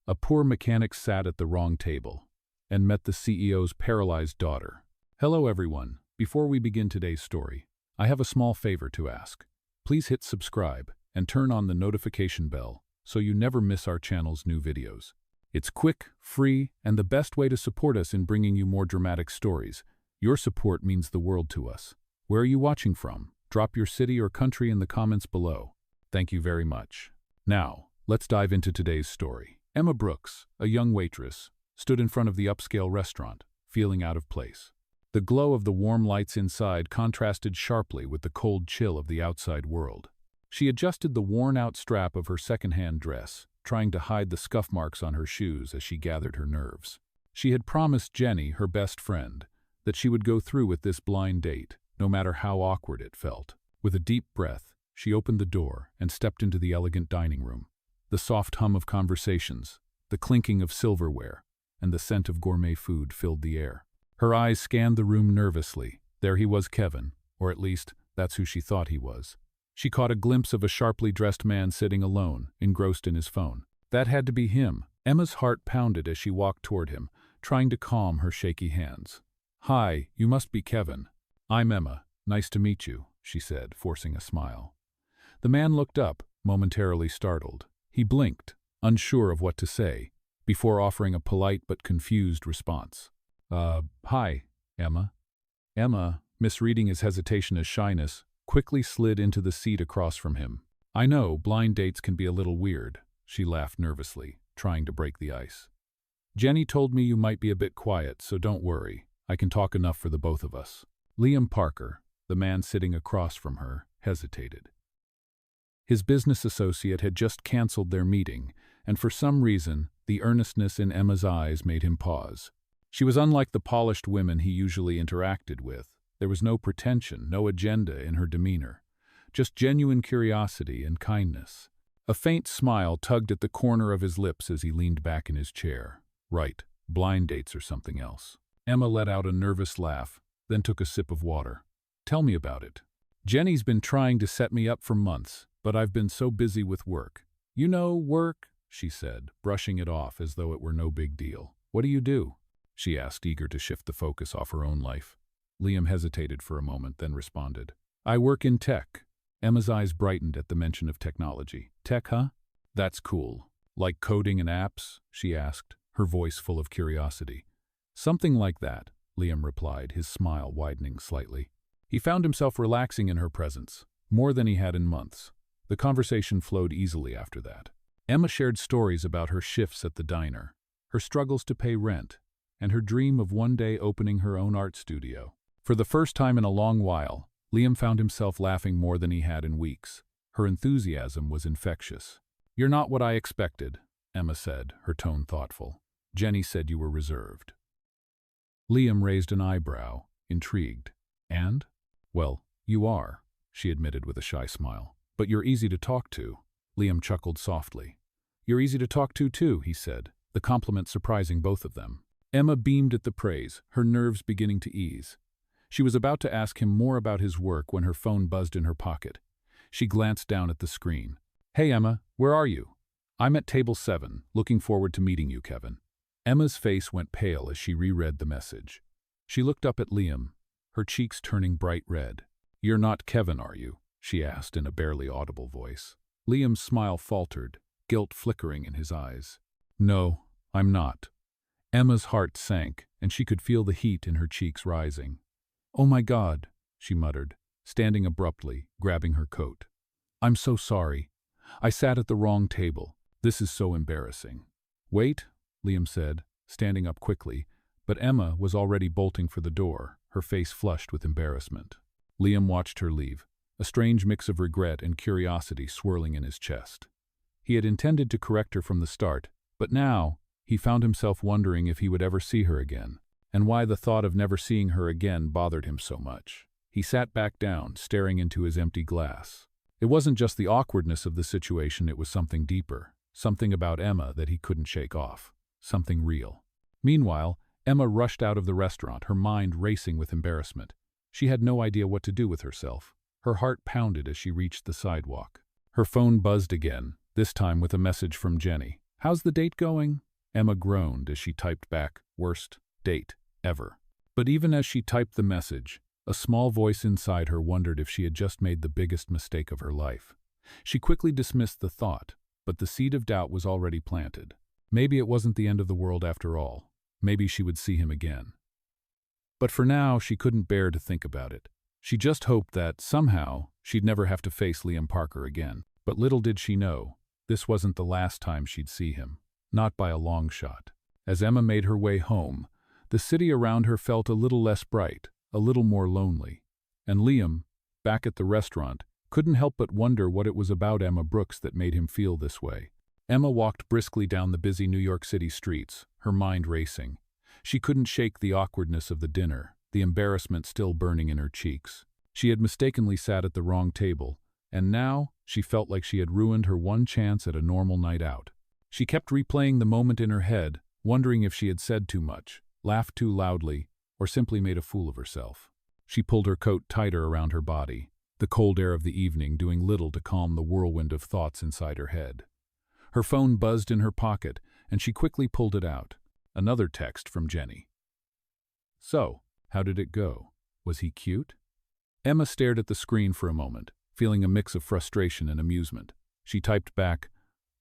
A poor mechanic sat at the wrong table and met the CEO's paralyzed daughter. Hello everyone. Before we begin today's story, I have a small favor to ask. Please hit subscribe and turn on the notification bell so you never miss our channel's new videos. It's quick, free, and the best way to support us in bringing you more dramatic stories. Your support means the world to us. Where are you watching from? Drop your city or country in the comments below. Thank you very much. Now, let's dive into today's story. Emma Brooks, a young waitress, stood in front of the upscale restaurant, feeling out of place. The glow of the warm lights inside contrasted sharply with the cold chill of the outside world. She adjusted the worn-out strap of her second-hand dress, trying to hide the scuff marks on her shoes as she gathered her nerves. She had promised Jenny, her best friend, that she would go through with this blind date, no matter how awkward it felt. With a deep breath, she opened the door and stepped into the elegant dining room. The soft hum of conversations, the clinking of silverware, and the scent of gourmet food filled the air. Her eyes scanned the room nervously. There he was, Kevin, or at least, that's who she thought he was. She caught a glimpse of a sharply dressed man sitting alone, engrossed in his phone. That had to be him. Emma's heart pounded as she walked toward him, trying to calm her shaky hands. "Hi, you must be Kevin. I'm Emma. Nice to meet you," she said, forcing a smile. The man looked up, momentarily startled. He blinked, unsure of what to say, before offering a polite but confused response. Hi, Emma." Emma, misreading his hesitation as shyness, quickly slid into the seat across from him. "I know, blind dates can be a little weird," she laughed nervously, trying to break the ice. "Jenny told me you might be a bit quiet, so don't worry. I can talk enough for the both of us." Liam Parker, the man sitting across from her, hesitated. His business associate had just canceled their meeting, and for some reason, the earnestness in Emma's eyes made him pause. She was unlike the polished women he usually interacted with. There was no pretension, no agenda in her demeanor, just genuine curiosity and kindness. A faint smile tugged at the corner of his lips as he leaned back in his chair. Right, blind dates or something else. Emma let out a nervous laugh, then took a sip of water. "Tell me about it." "Jenny's been trying to set me up for months, but I've been so busy with work." "You know, work," she said, brushing it off as though it were no big deal. "What do you do?" she asked, eager to shift the focus off her own life. Liam hesitated for a moment, then responded. "I work in tech." Emma's eyes brightened at the mention of technology. "Tech, huh? That's cool. Like coding and apps?" she asked, her voice full of curiosity. "Something like that," Liam replied, his smile widening slightly. He found himself relaxing in her presence, more than he had in months. The conversation flowed easily after that. Emma shared stories about her shifts at the diner, her struggles to pay rent, and her dream of one day opening her own art studio. For the first time in a long while, Liam found himself laughing more than he had in weeks. Her enthusiasm was infectious. "You're not what I expected," Emma said, her tone thoughtful. "Jenny said you were reserved." Liam raised an eyebrow, intrigued. "And?" "Well, you are," she admitted with a shy smile. "But you're easy to talk to." Liam chuckled softly. "You're easy to talk to too," he said, the compliment surprising both of them. Emma beamed at the praise, her nerves beginning to ease. She was about to ask him more about his work when her phone buzzed in her pocket. She glanced down at the screen. "Hey Emma, where are you?" "I'm at table 7, looking forward to meeting you, Kevin." Emma's face went pale as she reread the message. She looked up at Liam, her cheeks turning bright red. "You're not Kevin, are you?" she asked in a barely audible voice. Liam's smile faltered, guilt flickering in his eyes. "No, I'm not." Emma's heart sank, and she could feel the heat in her cheeks rising. "Oh my God," she muttered, standing abruptly, grabbing her coat. "I'm so sorry. I sat at the wrong table. This is so embarrassing." "Wait," Liam said, standing up quickly, but Emma was already bolting for the door, her face flushed with embarrassment. Liam watched her leave, a strange mix of regret and curiosity swirling in his chest. He had intended to correct her from the start, but now he found himself wondering if he would ever see her again, and why the thought of never seeing her again bothered him so much. He sat back down, staring into his empty glass. It wasn't just the awkwardness of the situation, it was something deeper, something about Emma that he couldn't shake off, something real. Meanwhile, Emma rushed out of the restaurant, her mind racing with embarrassment. She had no idea what to do with herself. Her heart pounded as she reached the sidewalk. Her phone buzzed again, this time with a message from Jenny. "How's the date going?" Emma groaned as she typed back, "Worst date ever." But even as she typed the message, a small voice inside her wondered if she had just made the biggest mistake of her life. She quickly dismissed the thought, but the seed of doubt was already planted. Maybe it wasn't the end of the world after all. Maybe she would see him again. But for now, she couldn't bear to think about it. She just hoped that, somehow, she'd never have to face Liam Parker again. But little did she know, this wasn't the last time she'd see him. Not by a long shot. As Emma made her way home, the city around her felt a little less bright, a little more lonely. And Liam, back at the restaurant, couldn't help but wonder what it was about Emma Brooks that made him feel this way. Emma walked briskly down the busy New York City streets, her mind racing. She couldn't shake the awkwardness of the dinner, the embarrassment still burning in her cheeks. She had mistakenly sat at the wrong table, and now she felt like she had ruined her one chance at a normal night out. She kept replaying the moment in her head, wondering if she had said too much, laughed too loudly, or simply made a fool of herself. She pulled her coat tighter around her body, the cold air of the evening doing little to calm the whirlwind of thoughts inside her head. Her phone buzzed in her pocket, and she quickly pulled it out. Another text from Jenny. "So, how did it go? Was he cute?" Emma stared at the screen for a moment, feeling a mix of frustration and amusement. She typed back,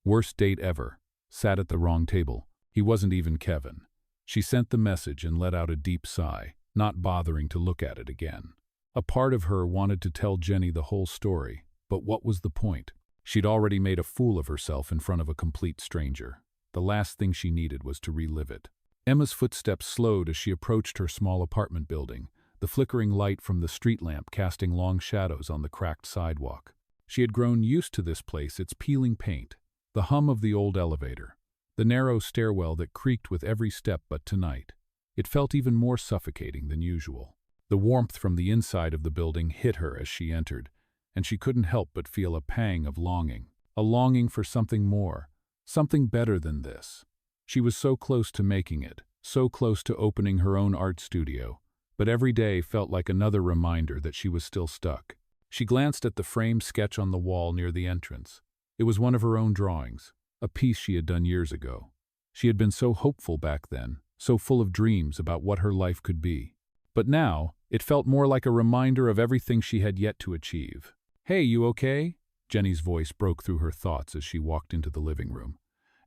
"Worst date ever. Sat at the wrong table. He wasn't even Kevin." She sent the message and let out a deep sigh, not bothering to look at it again. A part of her wanted to tell Jenny the whole story, but what was the point? She'd already made a fool of herself in front of a complete stranger. The last thing she needed was to relive it. Emma's footsteps slowed as she approached her small apartment building, the flickering light from the street lamp casting long shadows on the cracked sidewalk. She had grown used to this place, its peeling paint, the hum of the old elevator, the narrow stairwell that creaked with every step, but tonight, it felt even more suffocating than usual. The warmth from the inside of the building hit her as she entered, and she couldn't help but feel a pang of longing, a longing for something more, something better than this. She was so close to making it, so close to opening her own art studio, but every day felt like another reminder that she was still stuck. She glanced at the framed sketch on the wall near the entrance. It was one of her own drawings, a piece she had done years ago. She had been so hopeful back then, so full of dreams about what her life could be. But now, it felt more like a reminder of everything she had yet to achieve. "Hey, you okay?" Jenny's voice broke through her thoughts as she walked into the living room.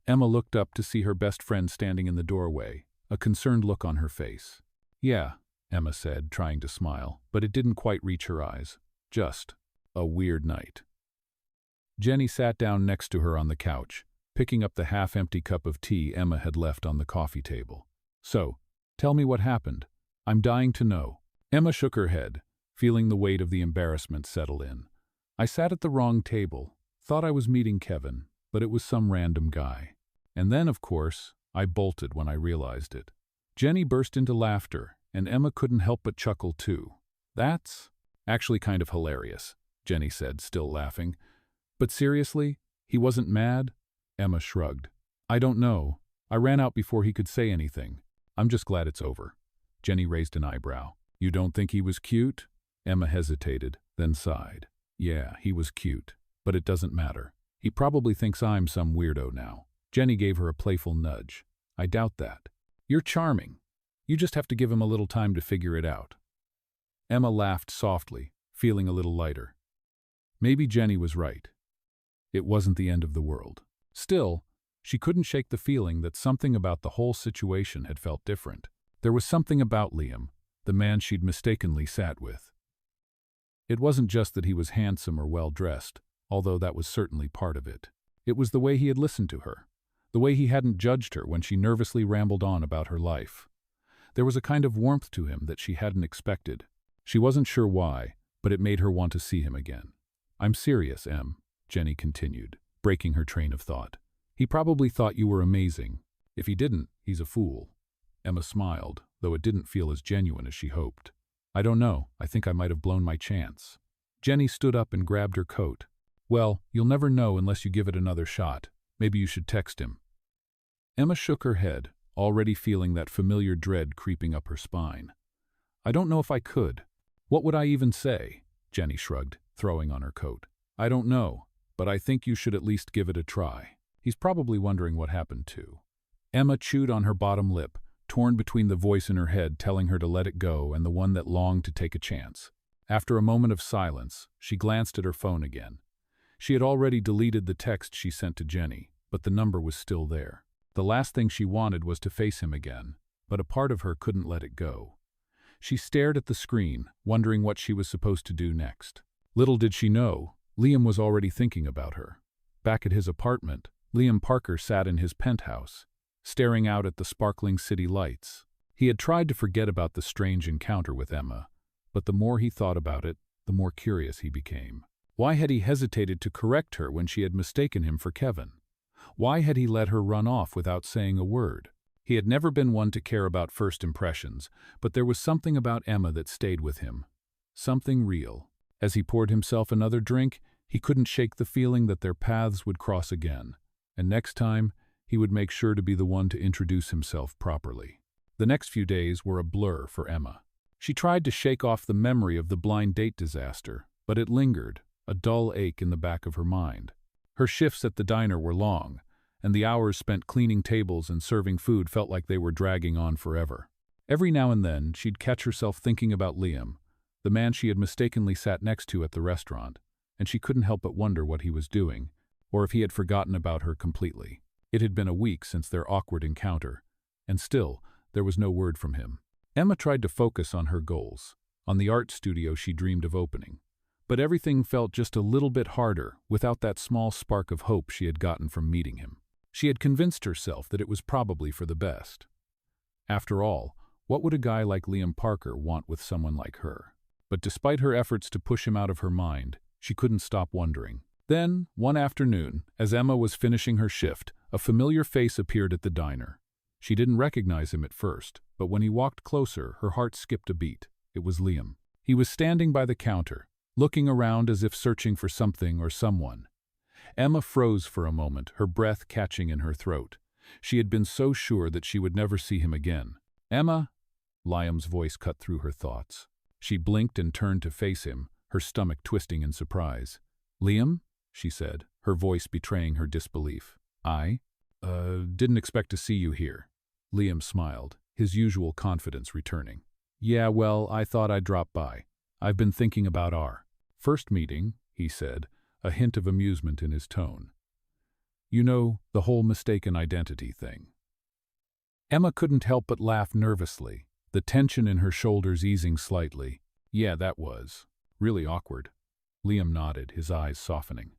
Emma looked up to see her best friend standing in the doorway, a concerned look on her face. "Yeah," Emma said, trying to smile, but it didn't quite reach her eyes. "Just a weird night." Jenny sat down next to her on the couch, picking up the half-empty cup of tea Emma had left on the coffee table. "So, tell me what happened. I'm dying to know." Emma shook her head, feeling the weight of the embarrassment settle in. "I sat at the wrong table, thought I was meeting Kevin, but it was some random guy. And then, of course, I bolted when I realized it." Jenny burst into laughter, and Emma couldn't help but chuckle too. "That's actually kind of hilarious," Jenny said, still laughing. "But seriously, he wasn't mad?" Emma shrugged. "I don't know. I ran out before he could say anything. I'm just glad it's over." Jenny raised an eyebrow. "You don't think he was cute?" Emma hesitated, then sighed. "Yeah, he was cute, but it doesn't matter. He probably thinks I'm some weirdo now." Jenny gave her a playful nudge. "I doubt that. You're charming. You just have to give him a little time to figure it out." Emma laughed softly, feeling a little lighter. Maybe Jenny was right. It wasn't the end of the world. Still, she couldn't shake the feeling that something about the whole situation had felt different. There was something about Liam, the man she'd mistakenly sat with. It wasn't just that he was handsome or well-dressed, although that was certainly part of it. It was the way he had listened to her, the way he hadn't judged her when she nervously rambled on about her life. There was a kind of warmth to him that she hadn't expected. She wasn't sure why, but it made her want to see him again. "I'm serious, Em," Jenny continued, breaking her train of thought. "He probably thought you were amazing. If he didn't, he's a fool." Emma smiled, though it didn't feel as genuine as she hoped. "I don't know. I think I might have blown my chance." Jenny stood up and grabbed her coat. "Well, you'll never know unless you give it another shot. Maybe you should text him." Emma shook her head, already feeling that familiar dread creeping up her spine. "I don't know if I could. What would I even say?" Jenny shrugged, throwing on her coat. "I don't know, but I think you should at least give it a try. He's probably wondering what happened too. Emma chewed on her bottom lip, torn between the voice in her head telling her to let it go and the one that longed to take a chance. After a moment of silence, she glanced at her phone again. She had already deleted the text she sent to Jenny, but the number was still there. The last thing she wanted was to face him again, but a part of her couldn't let it go. She stared at the screen, wondering what she was supposed to do next. Little did she know, Liam was already thinking about her. Back at his apartment, Liam Parker sat in his penthouse, staring out at the sparkling city lights. He had tried to forget about the strange encounter with Emma, but the more he thought about it, the more curious he became. Why had he hesitated to correct her when she had mistaken him for Kevin? Why had he let her run off without saying a word? He had never been one to care about first impressions, but there was something about Emma that stayed with him. Something real. As he poured himself another drink, he couldn't shake the feeling that their paths would cross again, and next time, he would make sure to be the one to introduce himself properly. The next few days were a blur for Emma. She tried to shake off the memory of the blind date disaster, but it lingered, a dull ache in the back of her mind. Her shifts at the diner were long, and the hours spent cleaning tables and serving food felt like they were dragging on forever. Every now and then, she'd catch herself thinking about Liam, the man she had mistakenly sat next to at the restaurant, and she couldn't help but wonder what he was doing, or if he had forgotten about her completely. It had been a week since their awkward encounter, and still, there was no word from him. Emma tried to focus on her goals, on the art studio she dreamed of opening. But everything felt just a little bit harder without that small spark of hope she had gotten from meeting him. She had convinced herself that it was probably for the best. After all, what would a guy like Liam Parker want with someone like her? But despite her efforts to push him out of her mind, she couldn't stop wondering. Then, one afternoon, as Emma was finishing her shift, a familiar face appeared at the diner. She didn't recognize him at first, but when he walked closer, her heart skipped a beat. It was Liam. He was standing by the counter, looking around as if searching for something or someone. Emma froze for a moment, her breath catching in her throat. She had been so sure that she would never see him again. "Emma?" Liam's voice cut through her thoughts. She blinked and turned to face him, her stomach twisting in surprise. "Liam?" she said, her voice betraying her disbelief. "I? Didn't expect to see you here." Liam smiled, his usual confidence returning. "Yeah, well, I thought I'd drop by. I've been thinking about our first meeting," he said, a hint of amusement in his tone. "You know, the whole mistaken identity thing." Emma couldn't help but laugh nervously, the tension in her shoulders easing slightly. "Yeah, that was really awkward." Liam nodded, his eyes softening.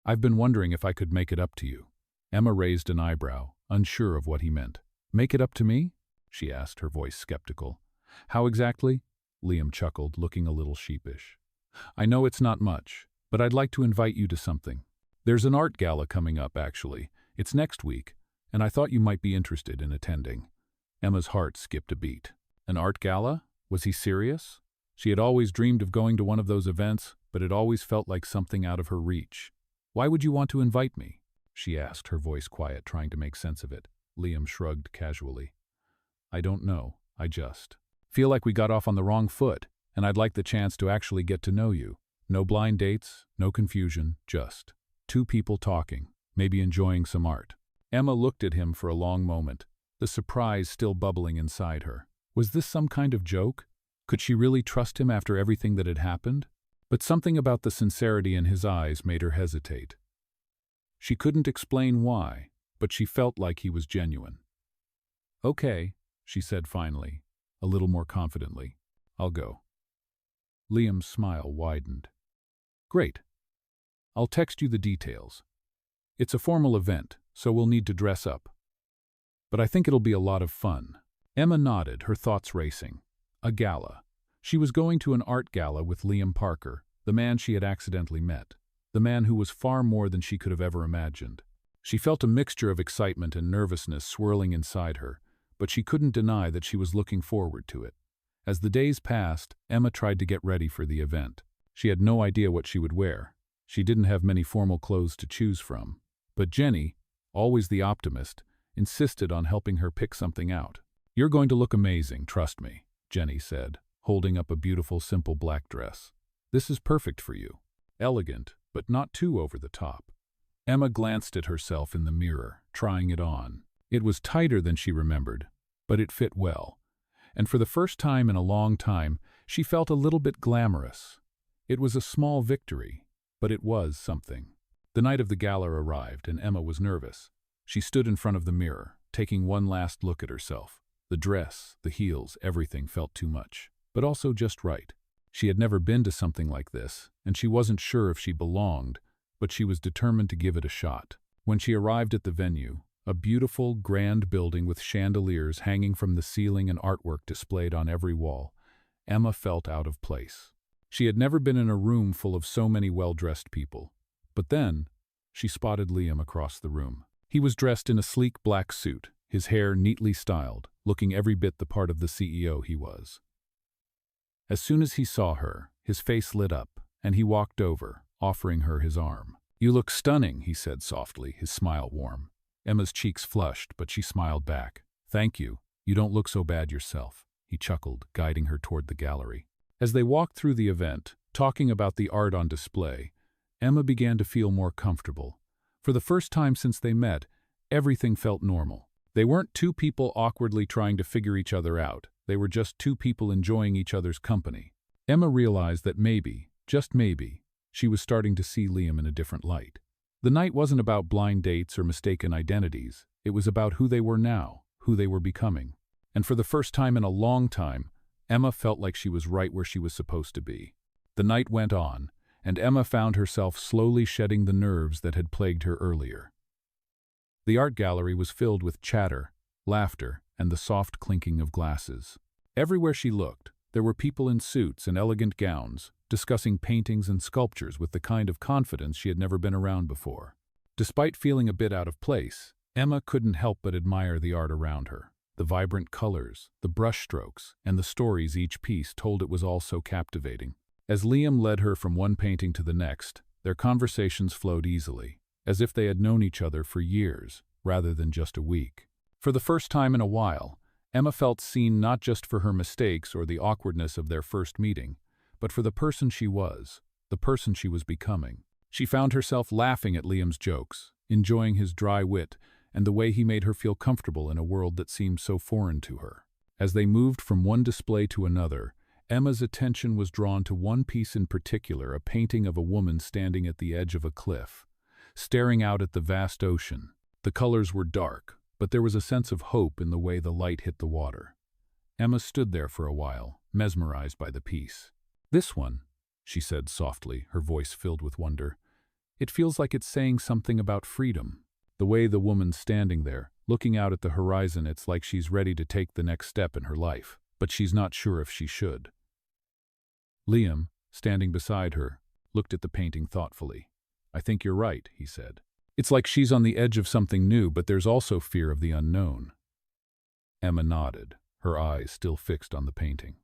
"I've been wondering if I could make it up to you." Emma raised an eyebrow, unsure of what he meant. "Make it up to me?" she asked, her voice skeptical. "How exactly?" Liam chuckled, looking a little sheepish. "I know it's not much, but I'd like to invite you to something. There's an art gala coming up, actually. It's next week, and I thought you might be interested in attending." Emma's heart skipped a beat. An art gala? Was he serious? She had always dreamed of going to one of those events, but it always felt like something out of her reach. "Why would you want to invite me?" she asked, her voice quiet, trying to make sense of it. Liam shrugged casually. "I don't know. I just feel like we got off on the wrong foot, and I'd like the chance to actually get to know you. No blind dates, no confusion, just two people talking, maybe enjoying some art." Emma looked at him for a long moment, the surprise still bubbling inside her. Was this some kind of joke? Could she really trust him after everything that had happened? But something about the sincerity in his eyes made her hesitate. She couldn't explain why, but she felt like he was genuine. "Okay," she said finally, a little more confidently. "I'll go." Liam's smile widened. "Great. I'll text you the details. It's a formal event, so we'll need to dress up. But I think it'll be a lot of fun." Emma nodded, her thoughts racing. A gala. She was going to an art gala with Liam Parker, the man she had accidentally met, the man who was far more than she could have ever imagined. She felt a mixture of excitement and nervousness swirling inside her, but she couldn't deny that she was looking forward to it. As the days passed, Emma tried to get ready for the event. She had no idea what she would wear. She didn't have many formal clothes to choose from. But Jenny, always the optimist, insisted on helping her pick something out. "You're going to look amazing, trust me," Jenny said, holding up a beautiful, simple black dress. "This is perfect for you. Elegant, but not too over the top." Emma glanced at herself in the mirror, trying it on. It was tighter than she remembered, but it fit well. And for the first time in a long time, she felt a little bit glamorous. It was a small victory, but it was something. The night of the gala arrived, and Emma was nervous. She stood in front of the mirror, taking one last look at herself. The dress, the heels, everything felt too much, but also just right. She had never been to something like this, and she wasn't sure if she belonged, but she was determined to give it a shot. When she arrived at the venue, a beautiful, grand building with chandeliers hanging from the ceiling and artwork displayed on every wall, Emma felt out of place. She had never been in a room full of so many well-dressed people. But then, she spotted Liam across the room. He was dressed in a sleek black suit, his hair neatly styled, looking every bit the part of the CEO he was. As soon as he saw her, his face lit up, and he walked over, offering her his arm. "You look stunning," he said softly, his smile warm. Emma's cheeks flushed, but she smiled back. "Thank you. You don't look so bad yourself," he chuckled, guiding her toward the gallery. As they walked through the event, talking about the art on display, Emma began to feel more comfortable. For the first time since they met, everything felt normal. They weren't two people awkwardly trying to figure each other out. They were just two people enjoying each other's company. Emma realized that maybe, just maybe, she was starting to see Liam in a different light. The night wasn't about blind dates or mistaken identities. It was about who they were now, who they were becoming. And for the first time in a long time, Emma felt like she was right where she was supposed to be. The night went on, and Emma found herself slowly shedding the nerves that had plagued her earlier. The art gallery was filled with chatter, laughter, and the soft clinking of glasses. Everywhere she looked, there were people in suits and elegant gowns, discussing paintings and sculptures with the kind of confidence she had never been around before. Despite feeling a bit out of place, Emma couldn't help but admire the art around her. The vibrant colors, the brushstrokes, and the stories each piece told it was all so captivating. As Liam led her from one painting to the next, their conversations flowed easily, as if they had known each other for years, rather than just a week. For the first time in a while, Emma felt seen not just for her mistakes or the awkwardness of their first meeting, but for the person she was, the person she was becoming. She found herself laughing at Liam's jokes, enjoying his dry wit, and the way he made her feel comfortable in a world that seemed so foreign to her. As they moved from one display to another, Emma's attention was drawn to one piece in particular, a painting of a woman standing at the edge of a cliff, staring out at the vast ocean. The colors were dark, but there was a sense of hope in the way the light hit the water. Emma stood there for a while, mesmerized by the piece. "This one," she said softly, her voice filled with wonder. "It feels like it's saying something about freedom. The way the woman's standing there, looking out at the horizon, it's like she's ready to take the next step in her life, but she's not sure if she should." Liam, standing beside her, looked at the painting thoughtfully. "I think you're right," he said. "It's like she's on the edge of something new, but there's also fear of the unknown." Emma nodded, her eyes still fixed on the painting.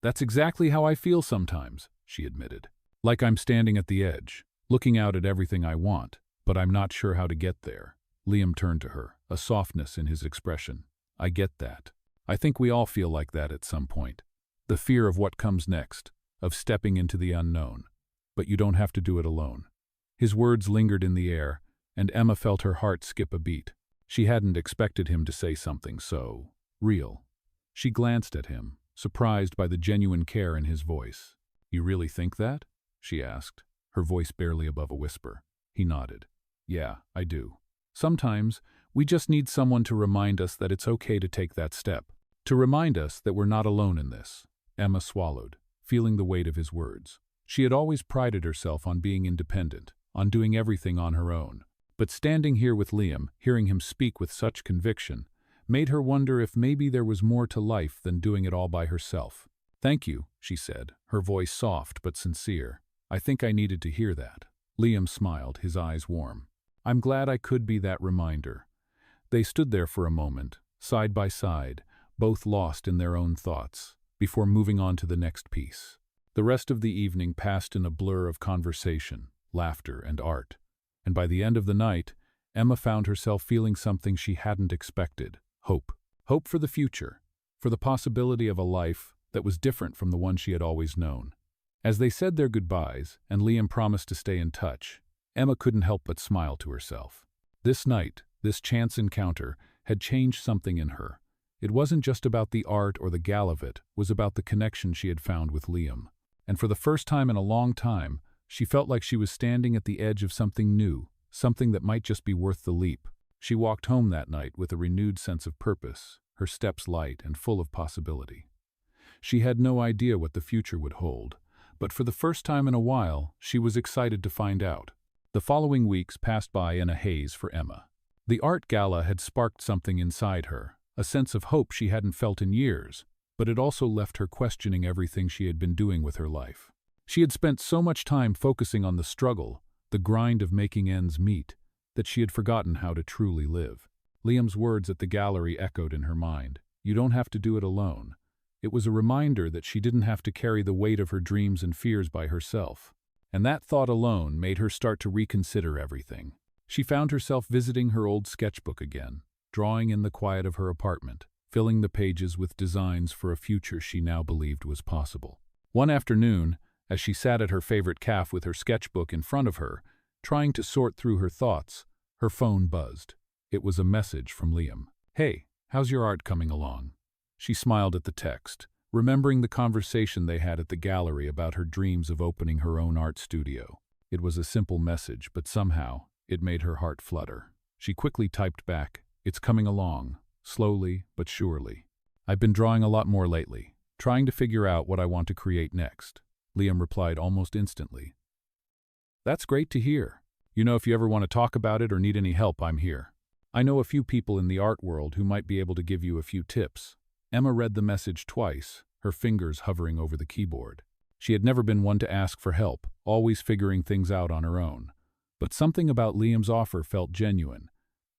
"That's exactly how I feel sometimes," she admitted. "Like I'm standing at the edge, looking out at everything I want, but I'm not sure how to get there." Liam turned to her, a softness in his expression. "I get that. I think we all feel like that at some point. The fear of what comes next, of stepping into the unknown. But you don't have to do it alone." His words lingered in the air, and Emma felt her heart skip a beat. She hadn't expected him to say something so real. She glanced at him, surprised by the genuine care in his voice. "You really think that?" she asked, her voice barely above a whisper. He nodded. "Yeah, I do. Sometimes, we just need someone to remind us that it's okay to take that step. To remind us that we're not alone in this." Emma swallowed, feeling the weight of his words. She had always prided herself on being independent, on doing everything on her own. But standing here with Liam, hearing him speak with such conviction, made her wonder if maybe there was more to life than doing it all by herself. "Thank you," she said, her voice soft but sincere. "I think I needed to hear that." Liam smiled, his eyes warm. "I'm glad I could be that reminder." They stood there for a moment, side by side, both lost in their own thoughts, before moving on to the next piece. The rest of the evening passed in a blur of conversation, laughter, and art. And by the end of the night, Emma found herself feeling something she hadn't expected: hope. Hope for the future, for the possibility of a life that was different from the one she had always known. As they said their goodbyes, and Liam promised to stay in touch, Emma couldn't help but smile to herself. This night, this chance encounter, had changed something in her. It wasn't just about the art or the gala of it, was about the connection she had found with Liam. And for the first time in a long time, she felt like she was standing at the edge of something new, something that might just be worth the leap. She walked home that night with a renewed sense of purpose, her steps light and full of possibility. She had no idea what the future would hold, but for the first time in a while, she was excited to find out. The following weeks passed by in a haze for Emma. The art gala had sparked something inside her, a sense of hope she hadn't felt in years, but it also left her questioning everything she had been doing with her life. She had spent so much time focusing on the struggle, the grind of making ends meet, that she had forgotten how to truly live. Liam's words at the gallery echoed in her mind. "You don't have to do it alone." It was a reminder that she didn't have to carry the weight of her dreams and fears by herself. And that thought alone made her start to reconsider everything. She found herself visiting her old sketchbook again, drawing in the quiet of her apartment, filling the pages with designs for a future she now believed was possible. One afternoon, as she sat at her favorite cafe with her sketchbook in front of her, trying to sort through her thoughts, her phone buzzed. It was a message from Liam. "Hey, how's your art coming along?" She smiled at the text, remembering the conversation they had at the gallery about her dreams of opening her own art studio. It was a simple message, but somehow, it made her heart flutter. She quickly typed back, "It's coming along, slowly but surely. I've been drawing a lot more lately, trying to figure out what I want to create next." Liam replied almost instantly. "That's great to hear. You know, if you ever want to talk about it or need any help, I'm here. I know a few people in the art world who might be able to give you a few tips." Emma read the message twice, her fingers hovering over the keyboard. She had never been one to ask for help, always figuring things out on her own. But something about Liam's offer felt genuine.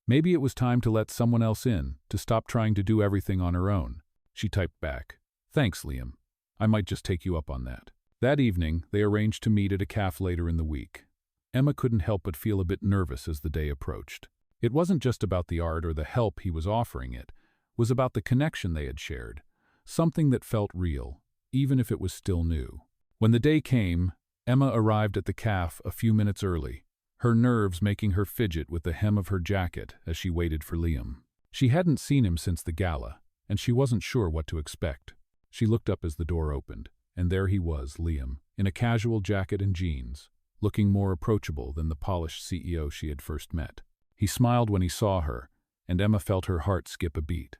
Maybe it was time to let someone else in, to stop trying to do everything on her own. She typed back, "Thanks, Liam. I might just take you up on that." That evening, they arranged to meet at a cafe later in the week. Emma couldn't help but feel a bit nervous as the day approached. It wasn't just about the art or the help he was offering, it was about the connection they had shared, something that felt real, even if it was still new. When the day came, Emma arrived at the cafe a few minutes early, her nerves making her fidget with the hem of her jacket as she waited for Liam. She hadn't seen him since the gala, and she wasn't sure what to expect. She looked up as the door opened, and there he was, Liam, in a casual jacket and jeans, looking more approachable than the polished CEO she had first met. He smiled when he saw her, and Emma felt her heart skip a beat.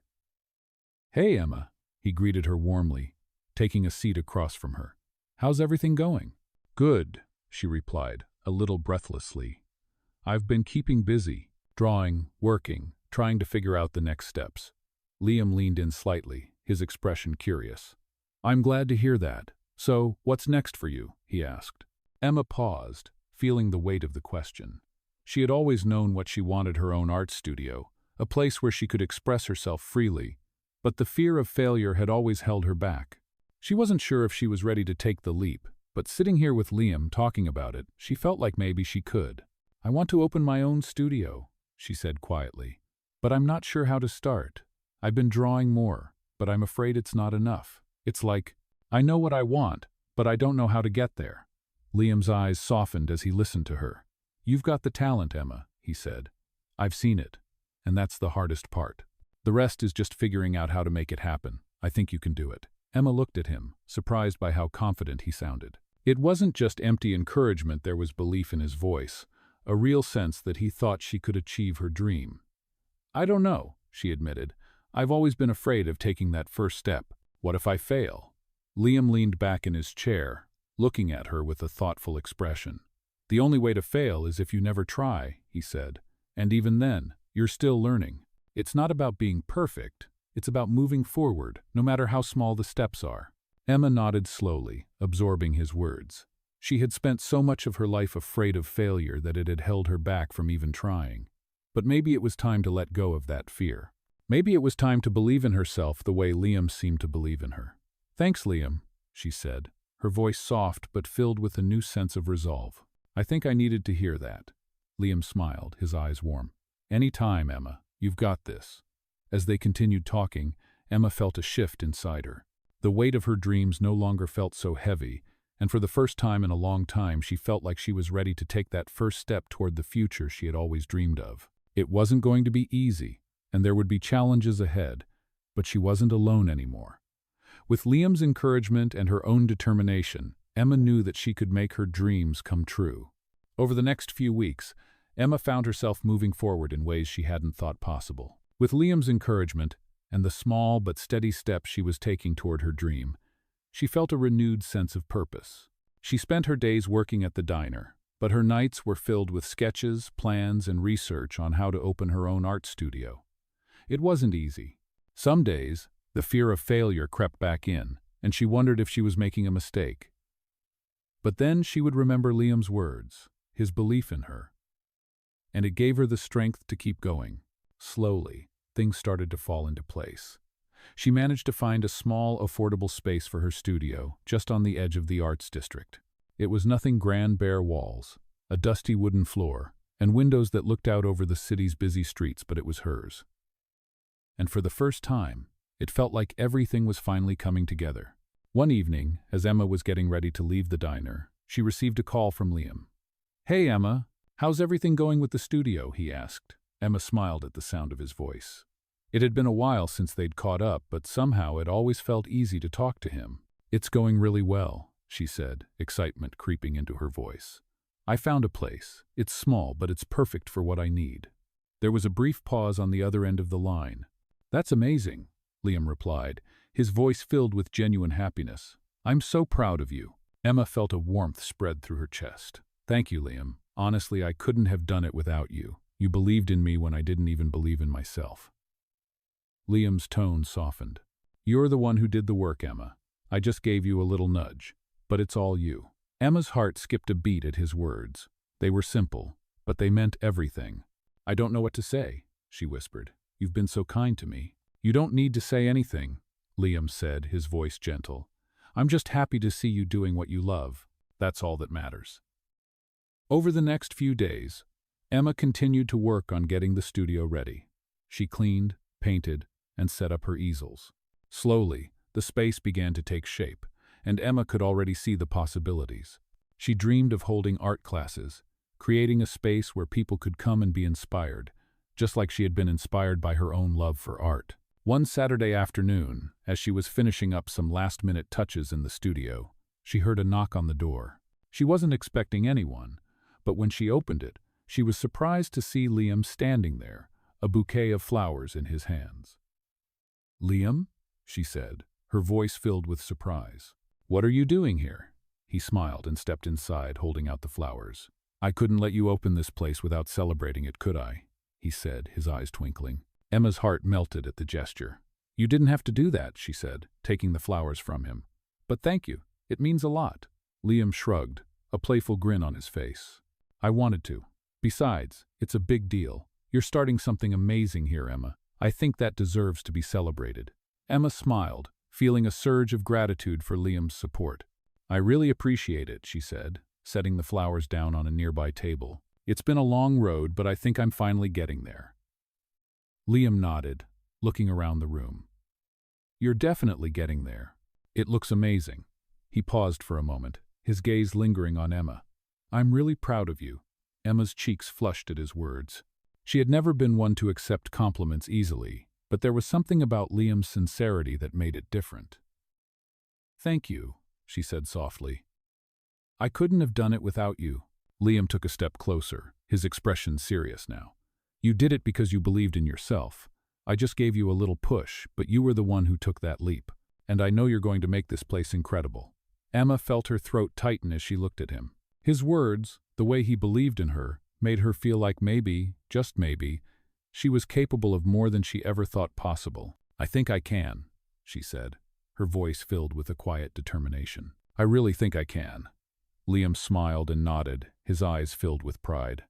"Hey, Emma," he greeted her warmly, taking a seat across from her. "How's everything going?" "Good," she replied, a little breathlessly. "I've been keeping busy, drawing, working, trying to figure out the next steps." Liam leaned in slightly, his expression curious. "I'm glad to hear that. So, what's next for you?" he asked. Emma paused, feeling the weight of the question. She had always known what she wanted: her own art studio, a place where she could express herself freely, but the fear of failure had always held her back. She wasn't sure if she was ready to take the leap, but sitting here with Liam talking about it, she felt like maybe she could. "I want to open my own studio," she said quietly, "but I'm not sure how to start. I've been drawing more, but I'm afraid it's not enough. It's like, I know what I want, but I don't know how to get there." Liam's eyes softened as he listened to her. "You've got the talent, Emma," he said. "I've seen it, and that's the hardest part. The rest is just figuring out how to make it happen. I think you can do it." Emma looked at him, surprised by how confident he sounded. It wasn't just empty encouragement, there was belief in his voice, a real sense that he thought she could achieve her dream. "I don't know," she admitted. "I've always been afraid of taking that first step. What if I fail?" Liam leaned back in his chair, looking at her with a thoughtful expression. "The only way to fail is if you never try," he said. "And even then, you're still learning. It's not about being perfect, it's about moving forward, no matter how small the steps are." Emma nodded slowly, absorbing his words. She had spent so much of her life afraid of failure that it had held her back from even trying. But maybe it was time to let go of that fear. Maybe it was time to believe in herself the way Liam seemed to believe in her. "Thanks, Liam," she said, her voice soft but filled with a new sense of resolve. "I think I needed to hear that." Liam smiled, his eyes warm. "Any time, Emma. You've got this." As they continued talking, Emma felt a shift inside her. The weight of her dreams no longer felt so heavy, And for the first time in a long time, she felt like she was ready to take that first step toward the future she had always dreamed of. It wasn't going to be easy, and there would be challenges ahead, but she wasn't alone anymore. With Liam's encouragement and her own determination, Emma knew that she could make her dreams come true. Over the next few weeks, Emma found herself moving forward in ways she hadn't thought possible. With Liam's encouragement and the small but steady steps she was taking toward her dream, she felt a renewed sense of purpose. She spent her days working at the diner, but her nights were filled with sketches, plans, and research on how to open her own art studio. It wasn't easy. Some days, the fear of failure crept back in, and she wondered if she was making a mistake. But then she would remember Liam's words, his belief in her, and it gave her the strength to keep going. Slowly, things started to fall into place. She managed to find a small, affordable space for her studio, just on the edge of the arts district. It was nothing grand, bare walls, a dusty wooden floor, and windows that looked out over the city's busy streets, but it was hers. And for the first time, it felt like everything was finally coming together. One evening, as Emma was getting ready to leave the diner, she received a call from Liam. "Hey, Emma, how's everything going with the studio?" he asked. Emma smiled at the sound of his voice. It had been a while since they'd caught up, but somehow it always felt easy to talk to him. "It's going really well," she said, excitement creeping into her voice. "I found a place. It's small, but it's perfect for what I need." There was a brief pause on the other end of the line. "That's amazing," Liam replied, his voice filled with genuine happiness. "I'm so proud of you." Emma felt a warmth spread through her chest. "Thank you, Liam. Honestly, I couldn't have done it without you. You believed in me when I didn't even believe in myself." Liam's tone softened. "You're the one who did the work, Emma. I just gave you a little nudge, but it's all you." Emma's heart skipped a beat at his words. They were simple, but they meant everything. "I don't know what to say," she whispered. "You've been so kind to me." "You don't need to say anything," Liam said, his voice gentle. "I'm just happy to see you doing what you love. That's all that matters." Over the next few days, Emma continued to work on getting the studio ready. She cleaned, painted, and set up her easels. Slowly, the space began to take shape, and Emma could already see the possibilities. She dreamed of holding art classes, creating a space where people could come and be inspired, just like she had been inspired by her own love for art. One Saturday afternoon, as she was finishing up some last-minute touches in the studio, she heard a knock on the door. She wasn't expecting anyone, but when she opened it, she was surprised to see Liam standing there, a bouquet of flowers in his hands. "Liam?" she said, her voice filled with surprise. "What are you doing here?" He smiled and stepped inside, holding out the flowers. "I couldn't let you open this place without celebrating it, could I?" he said, his eyes twinkling. Emma's heart melted at the gesture. "You didn't have to do that," she said, taking the flowers from him. "But thank you. It means a lot." Liam shrugged, a playful grin on his face. "I wanted to. Besides, it's a big deal. You're starting something amazing here, Emma. I think that deserves to be celebrated." Emma smiled, feeling a surge of gratitude for Liam's support. "I really appreciate it," she said, setting the flowers down on a nearby table. "It's been a long road, but I think I'm finally getting there." Liam nodded, looking around the room. "You're definitely getting there. It looks amazing." He paused for a moment, his gaze lingering on Emma. "I'm really proud of you." Emma's cheeks flushed at his words. She had never been one to accept compliments easily, but there was something about Liam's sincerity that made it different. "Thank you," she said softly. "I couldn't have done it without you." Liam took a step closer, his expression serious now. "You did it because you believed in yourself. I just gave you a little push, but you were the one who took that leap. And I know you're going to make this place incredible." Emma felt her throat tighten as she looked at him. His words, the way he believed in her, made her feel like maybe, just maybe, she was capable of more than she ever thought possible. "I think I can," she said, her voice filled with a quiet determination. "I really think I can." Liam smiled and nodded, his eyes filled with pride.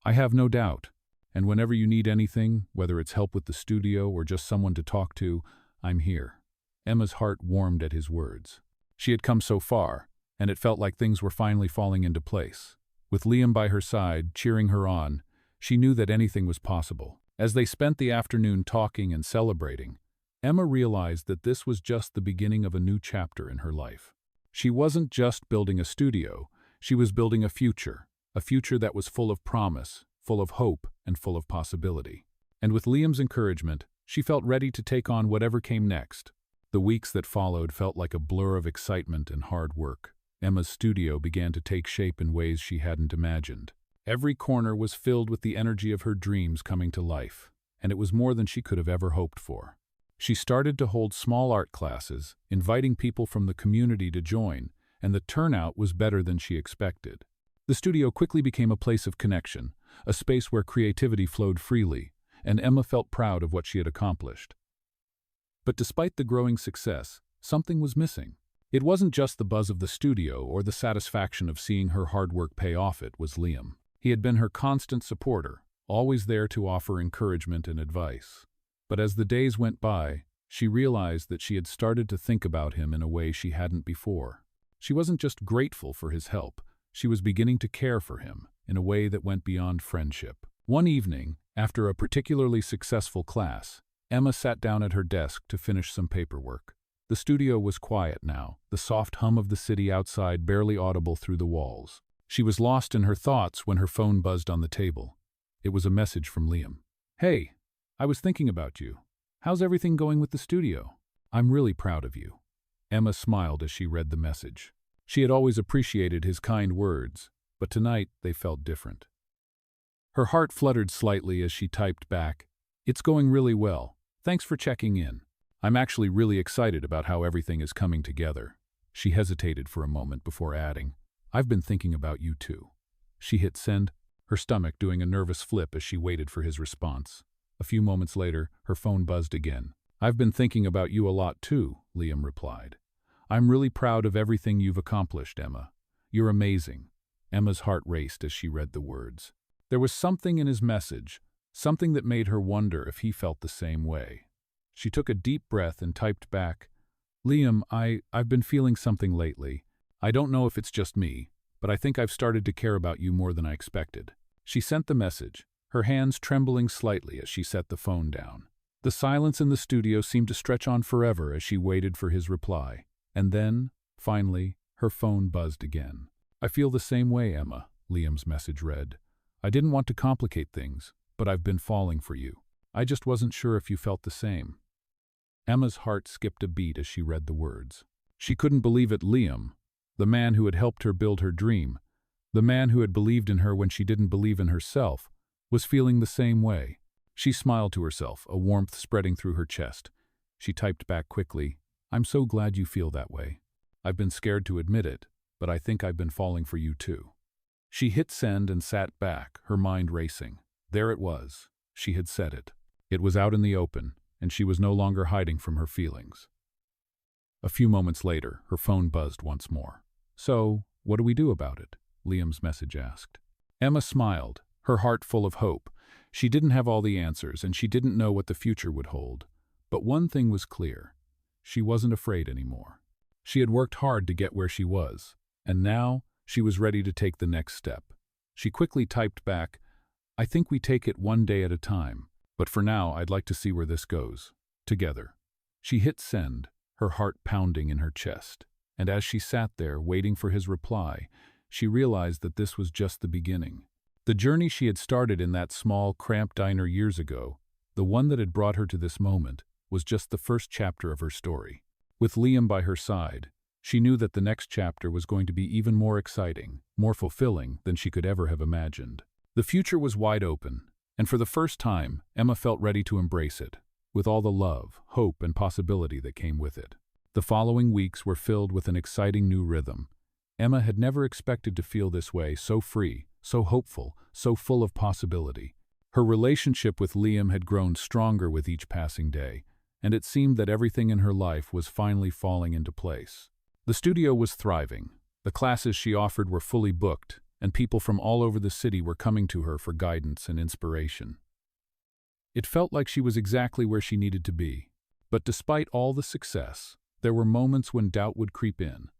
"I have no doubt, and whenever you need anything, whether it's help with the studio or just someone to talk to, I'm here." Emma's heart warmed at his words. She had come so far, and it felt like things were finally falling into place. With Liam by her side, cheering her on, she knew that anything was possible. As they spent the afternoon talking and celebrating, Emma realized that this was just the beginning of a new chapter in her life. She wasn't just building a studio, she was building a future that was full of promise, full of hope, and full of possibility. And with Liam's encouragement, she felt ready to take on whatever came next. The weeks that followed felt like a blur of excitement and hard work. Emma's studio began to take shape in ways she hadn't imagined. Every corner was filled with the energy of her dreams coming to life, and it was more than she could have ever hoped for. She started to hold small art classes, inviting people from the community to join, and the turnout was better than she expected. The studio quickly became a place of connection, a space where creativity flowed freely, and Emma felt proud of what she had accomplished. But despite the growing success, something was missing. It wasn't just the buzz of the studio or the satisfaction of seeing her hard work pay off, it was Liam. He had been her constant supporter, always there to offer encouragement and advice. But as the days went by, she realized that she had started to think about him in a way she hadn't before. She wasn't just grateful for his help, she was beginning to care for him in a way that went beyond friendship. One evening, after a particularly successful class, Emma sat down at her desk to finish some paperwork. The studio was quiet now, the soft hum of the city outside barely audible through the walls. She was lost in her thoughts when her phone buzzed on the table. It was a message from Liam. "Hey, I was thinking about you. How's everything going with the studio? I'm really proud of you." Emma smiled as she read the message. She had always appreciated his kind words, but tonight they felt different. Her heart fluttered slightly as she typed back, "It's going really well. Thanks for checking in. I'm actually really excited about how everything is coming together." She hesitated for a moment before adding, "I've been thinking about you too." She hit send, her stomach doing a nervous flip as she waited for his response. A few moments later, her phone buzzed again. "I've been thinking about you a lot too," Liam replied. "I'm really proud of everything you've accomplished, Emma. You're amazing." Emma's heart raced as she read the words. There was something in his message, something that made her wonder if he felt the same way. She took a deep breath and typed back, "Liam, I've been feeling something lately. I don't know if it's just me, but I think I've started to care about you more than I expected." She sent the message, her hands trembling slightly as she set the phone down. The silence in the studio seemed to stretch on forever as she waited for his reply. And then, finally, her phone buzzed again. "I feel the same way, Emma," Liam's message read. "I didn't want to complicate things, but I've been falling for you. I just wasn't sure if you felt the same." Emma's heart skipped a beat as she read the words. She couldn't believe it. Liam, the man who had helped her build her dream, the man who had believed in her when she didn't believe in herself, was feeling the same way. She smiled to herself, a warmth spreading through her chest. She typed back quickly, "I'm so glad you feel that way. I've been scared to admit it, but I think I've been falling for you too." She hit send and sat back, her mind racing. There it was. She had said it. It was out in the open, and she was no longer hiding from her feelings. A few moments later, her phone buzzed once more. "So, what do we do about it?" Liam's message asked. Emma smiled, her heart full of hope. She didn't have all the answers, and she didn't know what the future would hold. But one thing was clear. She wasn't afraid anymore. She had worked hard to get where she was, and now she was ready to take the next step. She quickly typed back, "I think we take it one day at a time, but for now I'd like to see where this goes. Together." She hit send, her heart pounding in her chest, and as she sat there waiting for his reply, she realized that this was just the beginning. The journey she had started in that small, cramped diner years ago, the one that had brought her to this moment, was just the first chapter of her story. With Liam by her side, she knew that the next chapter was going to be even more exciting, more fulfilling than she could ever have imagined. The future was wide open, and for the first time, Emma felt ready to embrace it, with all the love, hope, and possibility that came with it. The following weeks were filled with an exciting new rhythm. Emma had never expected to feel this way, so free, so hopeful, so full of possibility. Her relationship with Liam had grown stronger with each passing day, and it seemed that everything in her life was finally falling into place. The studio was thriving. The classes she offered were fully booked, and people from all over the city were coming to her for guidance and inspiration. It felt like she was exactly where she needed to be. But despite all the success, there were moments when doubt would creep in,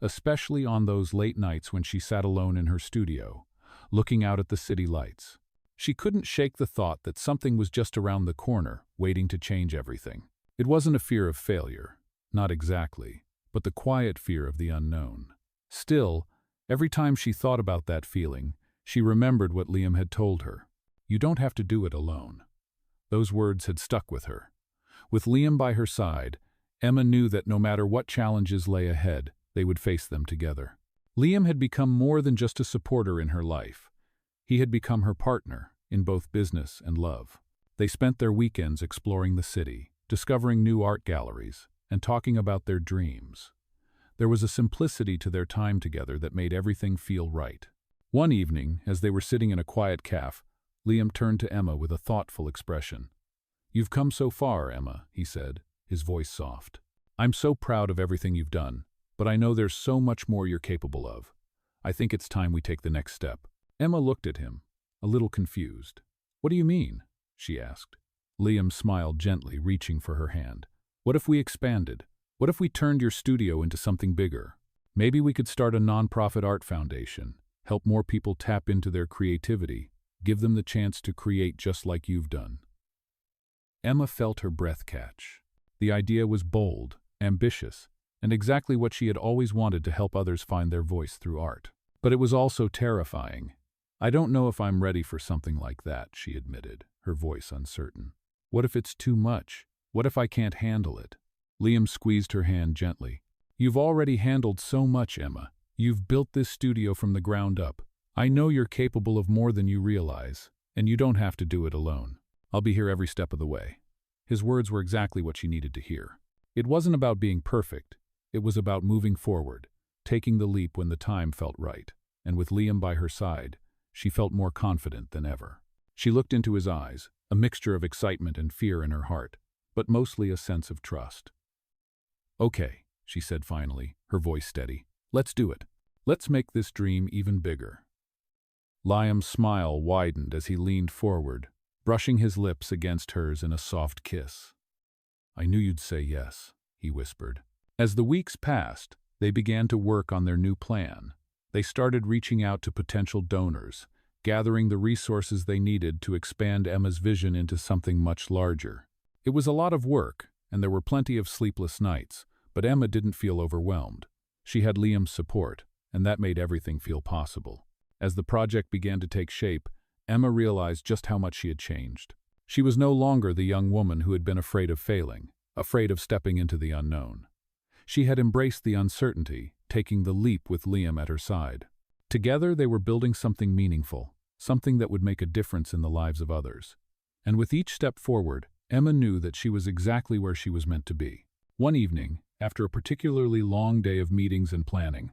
especially on those late nights when she sat alone in her studio, looking out at the city lights. She couldn't shake the thought that something was just around the corner, waiting to change everything. It wasn't a fear of failure, not exactly, but the quiet fear of the unknown. Still, every time she thought about that feeling, she remembered what Liam had told her. You don't have to do it alone. Those words had stuck with her. With Liam by her side, Emma knew that no matter what challenges lay ahead, they would face them together. Liam had become more than just a supporter in her life. He had become her partner in both business and love. They spent their weekends exploring the city, discovering new art galleries, and talking about their dreams. There was a simplicity to their time together that made everything feel right. One evening, as they were sitting in a quiet cafe, Liam turned to Emma with a thoughtful expression. "You've come so far, Emma," he said, his voice soft. "I'm so proud of everything you've done, but I know there's so much more you're capable of. I think it's time we take the next step." Emma looked at him, a little confused. "What do you mean?" she asked. Liam smiled gently, reaching for her hand. "What if we expanded? What if we turned your studio into something bigger? Maybe we could start a nonprofit art foundation, help more people tap into their creativity, give them the chance to create just like you've done." Emma felt her breath catch. The idea was bold, ambitious, and exactly what she had always wanted to help others find their voice through art. But it was also terrifying. "I don't know if I'm ready for something like that," she admitted, her voice uncertain. "What if it's too much? What if I can't handle it?" Liam squeezed her hand gently. "You've already handled so much, Emma. You've built this studio from the ground up. I know you're capable of more than you realize, and you don't have to do it alone. I'll be here every step of the way." His words were exactly what she needed to hear. It wasn't about being perfect. It was about moving forward, taking the leap when the time felt right. And with Liam by her side, she felt more confident than ever. She looked into his eyes, a mixture of excitement and fear in her heart, but mostly a sense of trust. "Okay," she said finally, her voice steady. "Let's do it. Let's make this dream even bigger." Liam's smile widened as he leaned forward, brushing his lips against hers in a soft kiss. "I knew you'd say yes," he whispered. As the weeks passed, they began to work on their new plan. They started reaching out to potential donors, gathering the resources they needed to expand Emma's vision into something much larger. It was a lot of work, and there were plenty of sleepless nights, but Emma didn't feel overwhelmed. She had Liam's support, and that made everything feel possible. As the project began to take shape, Emma realized just how much she had changed. She was no longer the young woman who had been afraid of failing, afraid of stepping into the unknown. She had embraced the uncertainty, taking the leap with Liam at her side. Together they were building something meaningful, something that would make a difference in the lives of others. And with each step forward, Emma knew that she was exactly where she was meant to be. One evening, after a particularly long day of meetings and planning,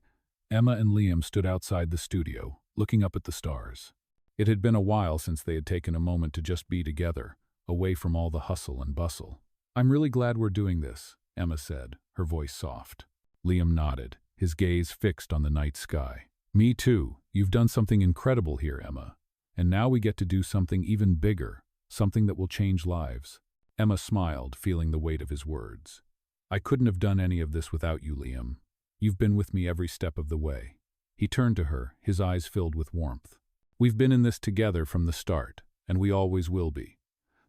Emma and Liam stood outside the studio, looking up at the stars. It had been a while since they had taken a moment to just be together, away from all the hustle and bustle. "I'm really glad we're doing this," Emma said, her voice soft. Liam nodded, his gaze fixed on the night sky. "Me too. You've done something incredible here, Emma. And now we get to do something even bigger, something that will change lives." Emma smiled, feeling the weight of his words. "I couldn't have done any of this without you, Liam. You've been with me every step of the way." He turned to her, his eyes filled with warmth. "We've been in this together from the start, and we always will be."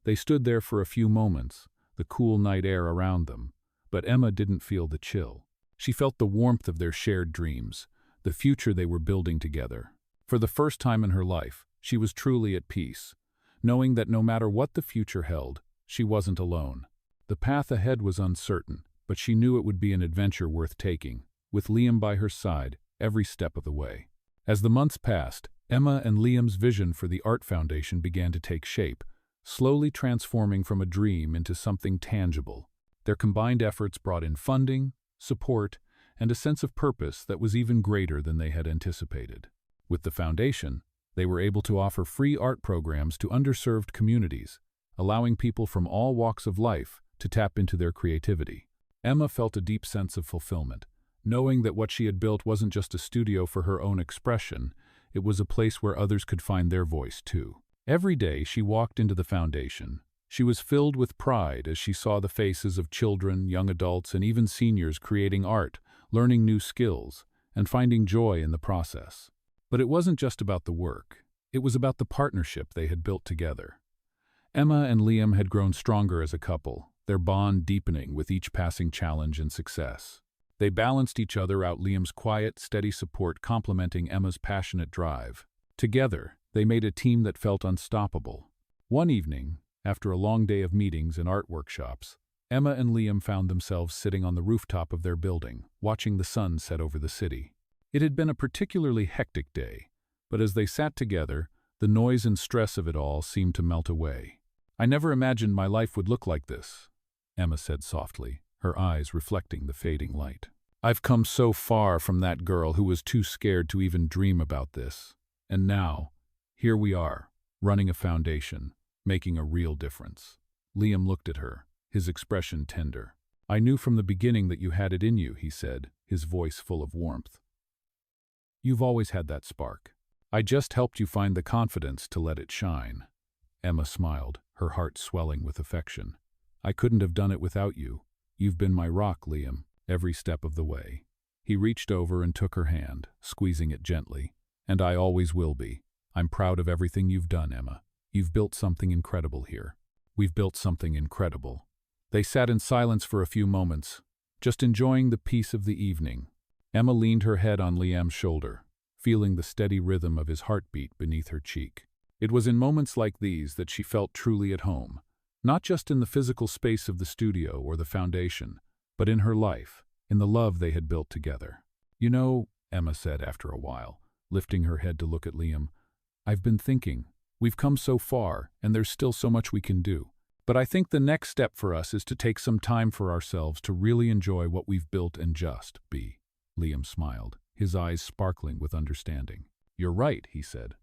They stood there for a few moments, the cool night air around them, but Emma didn't feel the chill. She felt the warmth of their shared dreams, the future they were building together. For the first time in her life, she was truly at peace, knowing that no matter what the future held, she wasn't alone. The path ahead was uncertain, but she knew it would be an adventure worth taking, with Liam by her side every step of the way. As the months passed, Emma and Liam's vision for the Art Foundation began to take shape, slowly transforming from a dream into something tangible. Their combined efforts brought in funding, support, and a sense of purpose that was even greater than they had anticipated. With the foundation, they were able to offer free art programs to underserved communities, allowing people from all walks of life to tap into their creativity. Emma felt a deep sense of fulfillment, knowing that what she had built wasn't just a studio for her own expression, it was a place where others could find their voice too. Every day she walked into the foundation. She was filled with pride as she saw the faces of children, young adults, and even seniors creating art, learning new skills, and finding joy in the process. But it wasn't just about the work. It was about the partnership they had built together. Emma and Liam had grown stronger as a couple, their bond deepening with each passing challenge and success. They balanced each other out, Liam's quiet, steady support complementing Emma's passionate drive. Together, they made a team that felt unstoppable. One evening, after a long day of meetings and art workshops, Emma and Liam found themselves sitting on the rooftop of their building, watching the sun set over the city. It had been a particularly hectic day, but as they sat together, the noise and stress of it all seemed to melt away. "I never imagined my life would look like this," Emma said softly, her eyes reflecting the fading light. "I've come so far from that girl who was too scared to even dream about this. And now, here we are, running a foundation, making a real difference." Liam looked at her, his expression tender. "I knew from the beginning that you had it in you," he said, his voice full of warmth. "You've always had that spark. I just helped you find the confidence to let it shine." Emma smiled, her heart swelling with affection. "I couldn't have done it without you. You've been my rock, Liam, every step of the way." He reached over and took her hand, squeezing it gently. "And I always will be. I'm proud of everything you've done, Emma. You've built something incredible here. We've built something incredible." They sat in silence for a few moments, just enjoying the peace of the evening. Emma leaned her head on Liam's shoulder, feeling the steady rhythm of his heartbeat beneath her cheek. It was in moments like these that she felt truly at home, not just in the physical space of the studio or the foundation, but in her life, in the love they had built together. "You know," Emma said after a while, lifting her head to look at Liam, "I've been thinking, we've come so far, and there's still so much we can do. But I think the next step for us is to take some time for ourselves to really enjoy what we've built and just be." Liam smiled, his eyes sparkling with understanding. "You're right," he said.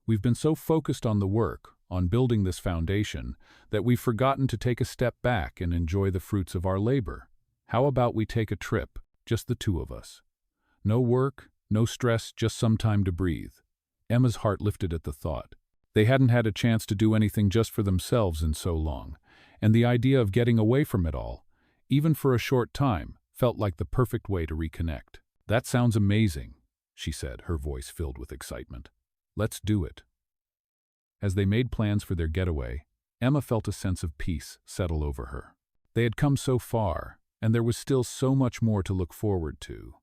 "We've been so focused on the work, on building this foundation, that we've forgotten to take a step back and enjoy the fruits of our labor. How about we take a trip, just the two of us? No work, no stress, just some time to breathe." Emma's heart lifted at the thought. They hadn't had a chance to do anything just for themselves in so long, and the idea of getting away from it all, even for a short time, felt like the perfect way to reconnect. "That sounds amazing," she said, her voice filled with excitement. "Let's do it." As they made plans for their getaway, Emma felt a sense of peace settle over her. They had come so far, and there was still so much more to look forward to.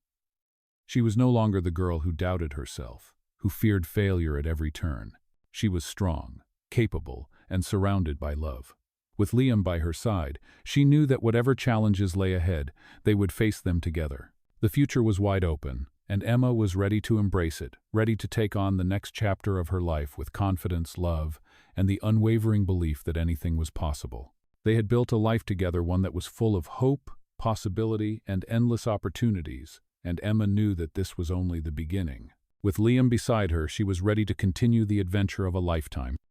She was no longer the girl who doubted herself, who feared failure at every turn. She was strong, capable, and surrounded by love. With Liam by her side, she knew that whatever challenges lay ahead, they would face them together. The future was wide open, and Emma was ready to embrace it, ready to take on the next chapter of her life with confidence, love, and the unwavering belief that anything was possible. They had built a life together, one that was full of hope, possibility, and endless opportunities, and Emma knew that this was only the beginning. With Liam beside her, she was ready to continue the adventure of a lifetime.